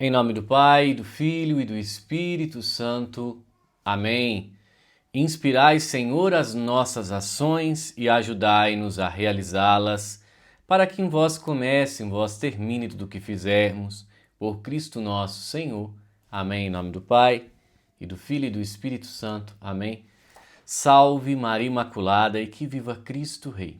Em nome do Pai, do Filho e do Espírito Santo. Amém. Inspirai, Senhor, as nossas ações e ajudai-nos a realizá-las, para que em vós comece, em vós termine tudo o que fizermos, por Cristo nosso Senhor. Amém. Em nome do Pai, e do Filho e do Espírito Santo. Amém. Salve Maria Imaculada e que viva Cristo Rei.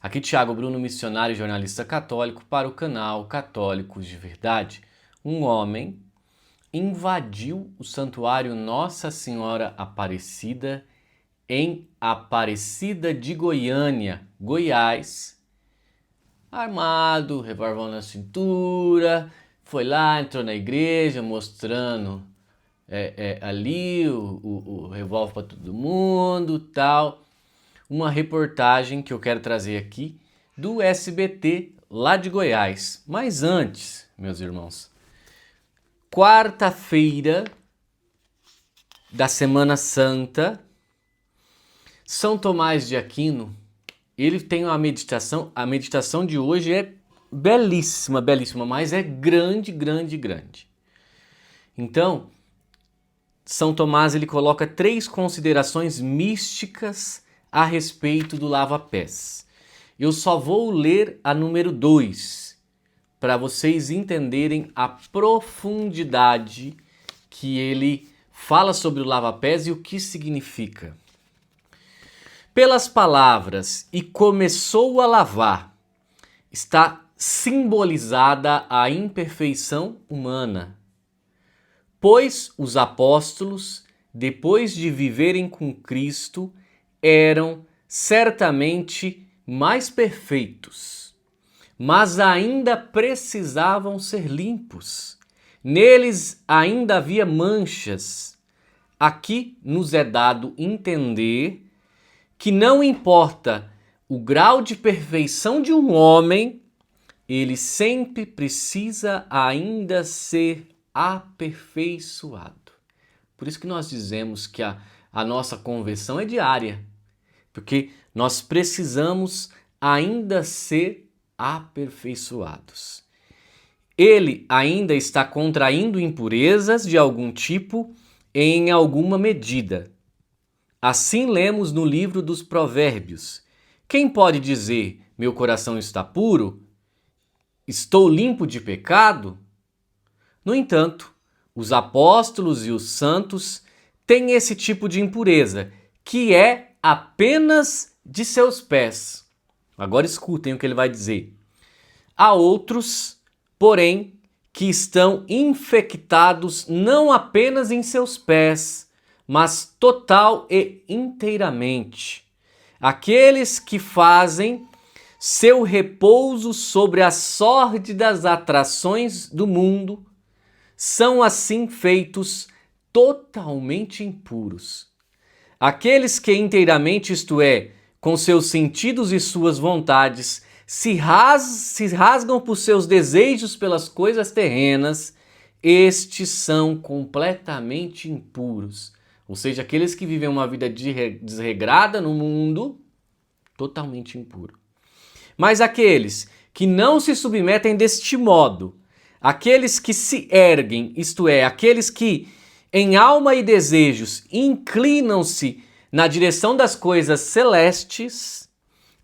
Aqui Tiago Bruno, missionário e jornalista católico para o canal Católicos de Verdade. Um homem invadiu o santuário Nossa Senhora Aparecida em Aparecida de Goiânia, Goiás, armado, revólver na cintura, foi lá, entrou na igreja mostrando ali o revólver para todo mundo, tal. Uma reportagem que eu quero trazer aqui do SBT lá de Goiás. Mas antes, meus irmãos, quarta-feira da Semana Santa, São Tomás de Aquino, ele tem uma meditação, a meditação de hoje é belíssima, belíssima, mas é grande, grande, grande. Então, São Tomás ele coloca 3 considerações místicas a respeito do lava-pés. Eu só vou ler a número 2, para vocês entenderem a profundidade que ele fala sobre o lava-pés e o que significa. Pelas palavras "e começou a lavar", está simbolizada a imperfeição humana. Pois os apóstolos, depois de viverem com Cristo, eram certamente mais perfeitos, mas ainda precisavam ser limpos. Neles ainda havia manchas. Aqui nos é dado entender que não importa o grau de perfeição de um homem, ele sempre precisa ainda ser aperfeiçoado. Por isso que nós dizemos que a nossa conversão é diária, porque nós precisamos ainda ser aperfeiçoados. Ele ainda está contraindo impurezas de algum tipo em alguma medida. Assim lemos no livro dos Provérbios. Quem pode dizer, meu coração está puro? Estou limpo de pecado? No entanto, os apóstolos e os santos têm esse tipo de impureza, que é apenas de seus pés. Agora escutem o que ele vai dizer. Há outros, porém, que estão infectados não apenas em seus pés, mas total e inteiramente. Aqueles que fazem seu repouso sobre as sórdidas atrações do mundo são assim feitos totalmente impuros. Aqueles que inteiramente, isto é, com seus sentidos e suas vontades, se rasgam por seus desejos pelas coisas terrenas, estes são completamente impuros. Ou seja, aqueles que vivem uma vida desregrada no mundo, totalmente impuro. Mas aqueles que não se submetem deste modo, aqueles que se erguem, isto é, aqueles que em alma e desejos inclinam-se na direção das coisas celestes,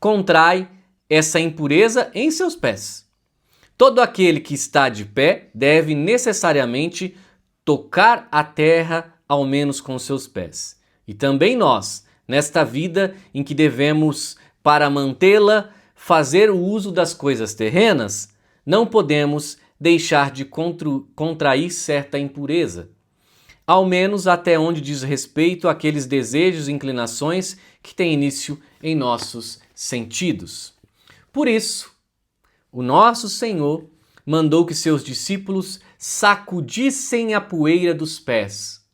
contrai essa impureza em seus pés. Todo aquele que está de pé deve necessariamente tocar a terra ao menos com seus pés. E também nós, nesta vida em que devemos, para mantê-la, fazer o uso das coisas terrenas, não podemos deixar de contrair certa impureza, ao menos até onde diz respeito àqueles desejos e inclinações que têm início em nossos sentidos. Por isso, o nosso Senhor mandou que seus discípulos sacudissem a poeira dos pés.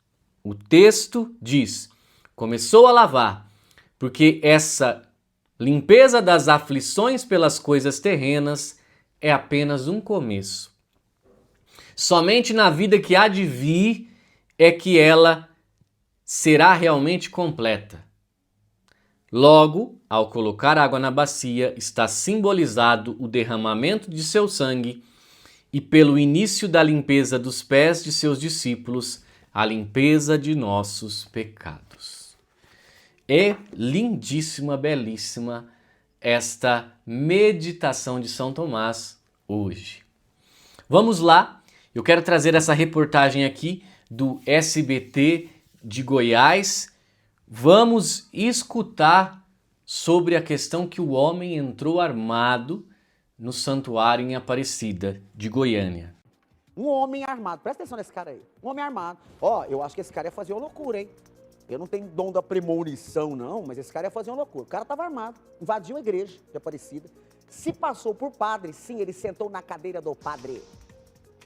O texto diz: começou a lavar, porque essa limpeza das aflições pelas coisas terrenas é apenas um começo. Somente na vida que há de vir é que ela será realmente completa. Logo, ao colocar água na bacia, está simbolizado o derramamento de seu sangue e pelo início da limpeza dos pés de seus discípulos, a limpeza de nossos pecados. É lindíssima, belíssima esta meditação de São Tomás hoje. Vamos lá, eu quero trazer essa reportagem aqui do SBT de Goiás. Vamos escutar sobre a questão que o homem entrou armado no santuário em Aparecida de Goiânia. Um homem armado, presta atenção nesse cara aí. Um homem armado. Ó, eu acho que esse cara ia fazer uma loucura, hein? Eu não tenho dom da premonição, não, mas esse cara ia fazer uma loucura. O cara tava armado, invadiu a igreja de Aparecida, se passou por padre, sim, ele sentou na cadeira do padre.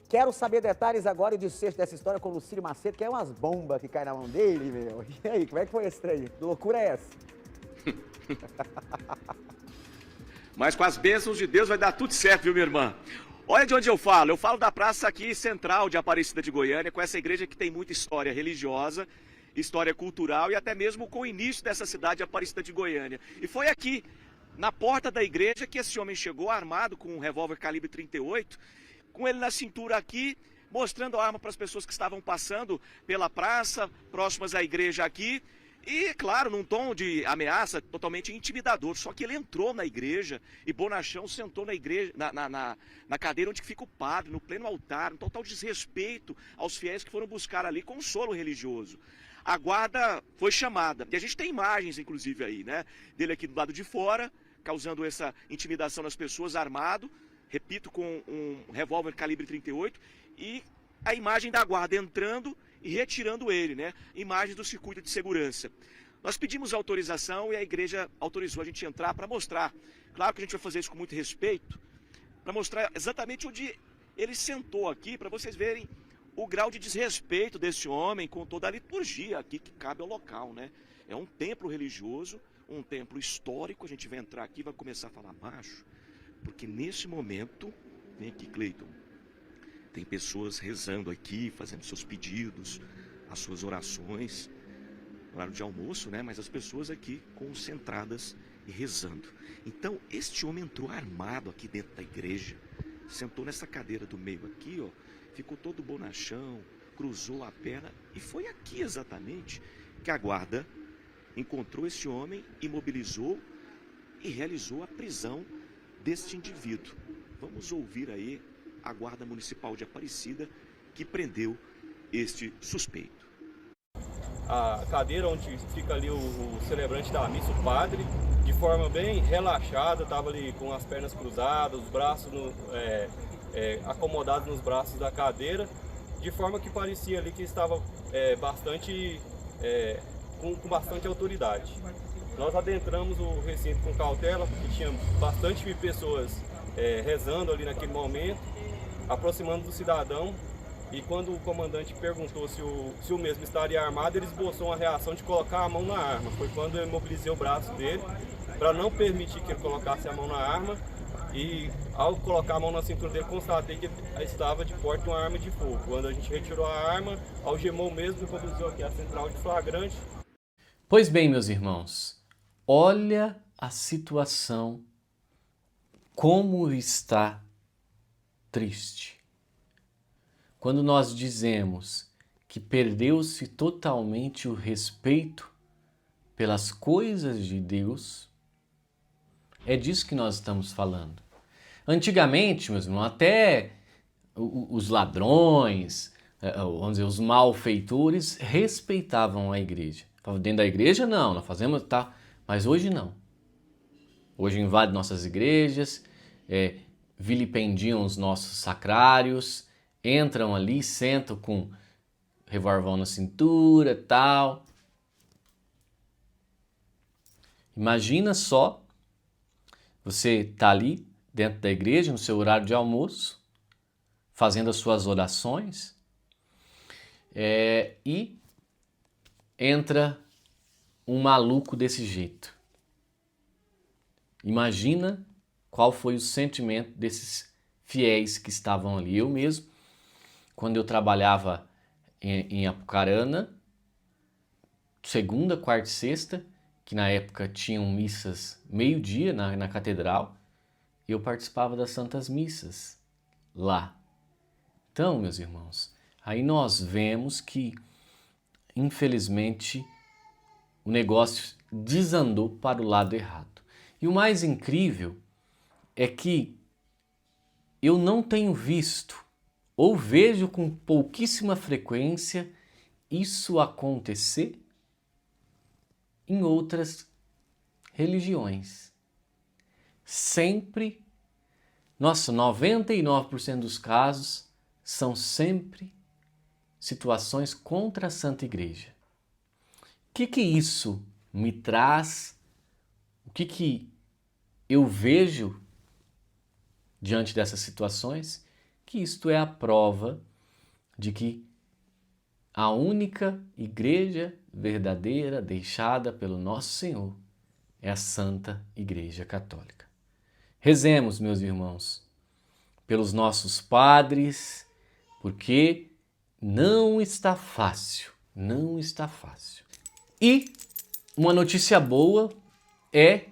Quero saber detalhes agora e o desfecho dessa história com o Lucílio Macedo, que é umas bombas que caem na mão dele, meu. E aí, como é que foi esse trem? Que loucura é essa? Mas com as bênçãos de Deus vai dar tudo certo, viu, minha irmã? Olha de onde eu falo. Eu falo da praça aqui central de Aparecida de Goiânia, com essa igreja que tem muita história religiosa, história cultural e até mesmo com o início dessa cidade Aparecida de Goiânia. E foi aqui, na porta da igreja, que esse homem chegou armado com um revólver calibre 38, com ele na cintura aqui, mostrando a arma para as pessoas que estavam passando pela praça, próximas à igreja aqui. E, claro, num tom de ameaça totalmente intimidador. Só que ele entrou na igreja e bonachão sentou na igreja, na cadeira onde fica o padre, no pleno altar, um total desrespeito aos fiéis que foram buscar ali consolo religioso. A guarda foi chamada. E a gente tem imagens, inclusive, aí, né? Dele aqui do lado de fora, causando essa intimidação nas pessoas, armado, repito, com um revólver calibre 38, e a imagem da guarda entrando e retirando ele, né? Imagem do circuito de segurança. Nós pedimos autorização e a igreja autorizou a gente entrar para mostrar. Claro que a gente vai fazer isso com muito respeito, para mostrar exatamente onde ele sentou aqui, para vocês verem o grau de desrespeito desse homem com toda a liturgia aqui que cabe ao local, né? É um templo religioso, um templo histórico. A gente vai entrar aqui e vai começar a falar baixo, porque nesse momento, vem aqui, Cleiton, tem pessoas rezando aqui, fazendo seus pedidos, as suas orações, horário de almoço, né? Mas as pessoas aqui concentradas e rezando. Então, este homem entrou armado aqui dentro da igreja, sentou nessa cadeira do meio aqui, ó, ficou todo bonachão, cruzou a perna, e foi aqui exatamente que a guarda encontrou esse homem, imobilizou e realizou a prisão deste indivíduo. Vamos ouvir aí a Guarda Municipal de Aparecida, que prendeu este suspeito. A cadeira onde fica ali o celebrante da missa, o padre, de forma bem relaxada, estava ali com as pernas cruzadas, os braços acomodados nos braços da cadeira, de forma que parecia ali que estava com bastante autoridade. Nós adentramos o recinto com cautela, porque tinha bastante pessoas rezando ali naquele momento, aproximando do cidadão, e quando o comandante perguntou se o mesmo estaria armado, ele esboçou uma reação de colocar a mão na arma. Foi quando eu imobilizei o braço dele, para não permitir que ele colocasse a mão na arma, e ao colocar a mão na cintura dele, constatei que ele estava de porte de uma arma de fogo. Quando a gente retirou a arma, algemou mesmo e conduziu aqui a central de flagrante. Pois bem, meus irmãos, olha a situação, como está triste. Quando nós dizemos que perdeu-se totalmente o respeito pelas coisas de Deus, é disso que nós estamos falando. Antigamente, meus irmãos, até os ladrões, vamos dizer, os malfeitores respeitavam a igreja. Dentro da igreja não, nós fazemos, tá, mas hoje não. Hoje invade nossas igrejas, vilipendiam os nossos sacrários, entram ali, sentam com revolvão na cintura, tal. Imagina só, você tá ali dentro da igreja, no seu horário de almoço, fazendo as suas orações, e entra um maluco desse jeito. Imagina qual foi o sentimento desses fiéis que estavam ali. Eu mesmo, quando eu trabalhava em Apucarana, segunda, quarta e sexta, que na época tinham missas meio-dia na catedral, eu participava das santas missas lá. Então, meus irmãos, aí nós vemos que, infelizmente, o negócio desandou para o lado errado. E o mais incrível é que eu não tenho visto, ou vejo com pouquíssima frequência, isso acontecer em outras religiões. Sempre, nossa, 99% dos casos são sempre situações contra a Santa Igreja. O que isso me traz? O que eu vejo diante dessas situações? Que isto é a prova de que a única igreja verdadeira deixada pelo nosso Senhor é a Santa Igreja Católica. Rezemos, meus irmãos, pelos nossos padres, porque não está fácil, não está fácil. E uma notícia boa é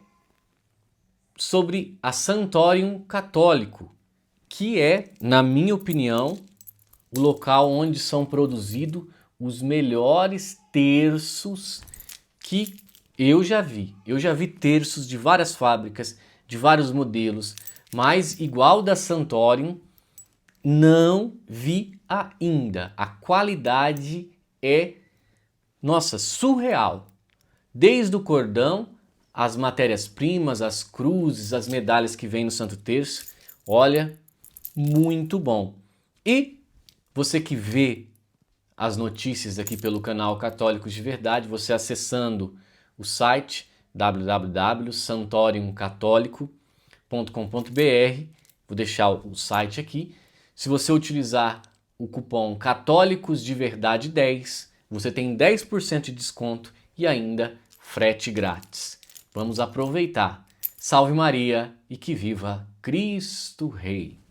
sobre a Santório Católico, que é, na minha opinião, o local onde são produzidos os melhores terços que eu já vi. Eu já vi terços de várias fábricas, de vários modelos, mas igual da Santório, não vi ainda. A qualidade é, nossa, surreal. Desde o cordão, as matérias-primas, as cruzes, as medalhas que vêm no Santo Terço, olha, muito bom. E você que vê as notícias aqui pelo canal Católicos de Verdade, você acessando o site www.santoriumcatólico.com.br, vou deixar o site aqui. Se você utilizar o cupom Católicos de Verdade 10, você tem 10% de desconto e ainda frete grátis. Vamos aproveitar. Salve Maria e que viva Cristo Rei!